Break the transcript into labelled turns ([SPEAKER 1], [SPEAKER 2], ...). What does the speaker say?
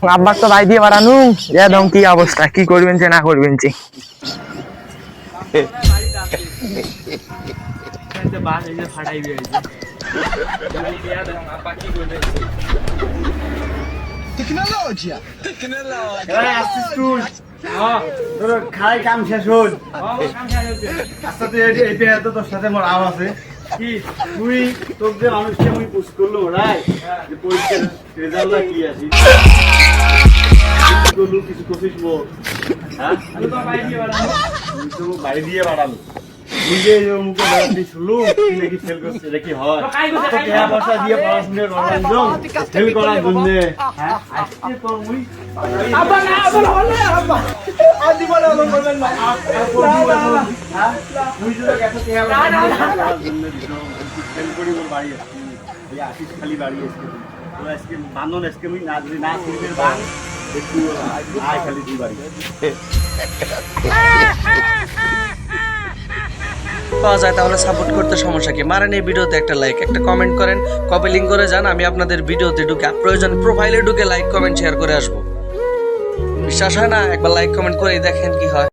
[SPEAKER 1] আব্বার তো ভাই দিয়ে বাড়ানু একদম কি অবস্থা, কি করবেন যে না করবেন যে।
[SPEAKER 2] খাই কাম শেষ হল। আচ্ছা তুই এই পেয়ার তো তোর সাথে মোর আম আছে কি, তুই তোর যে মানুষকে আমি পুশ করলো রাই যে পরীক্ষার রেজাল্টটা কি আছে করলু কিছু কছিস মোর, হ্যাঁ আমি তো বাড়ি দিয়ে বাড়ালো নিজে মুখে বেড়াতে শুনলু তুই নাকি ফেল করছিস, এটা কি হয়? টাকা পয়সা দিয়ে পড়াশোনার রঞ্জন ফেল করার জন্য, হ্যাঁ আজকে তোর মুই আব্বা না বল হলে আব্বা আদি বলে বল বলবেন না হ্যাঁ মুই যদি গেছে টাকা পয়সা জন্য ফেল করি মোর বাড়ি আসছি এই আশিস খালি বাড়ি আসছে তো আজকে বান্ধন আজকে মুই না যদি না সিলের বান একটু আয় খালি দুই বাড়ি
[SPEAKER 3] পাওয়া যায় তাহলে সাপোর্ট করতে সমস্যা কি? মারেন এই ভিডিওতে একটা লাইক, একটা কমেন্ট করেন, কপি লিঙ্ক করে যান, আমি আপনাদের ভিডিওতে ঢুকে প্রয়োজন প্রোফাইলে ঢুকে লাইক কমেন্ট শেয়ার করে আসবো। বিশ্বাস হয় না? একবার লাইক কমেন্ট করেই দেখেন কি হয়।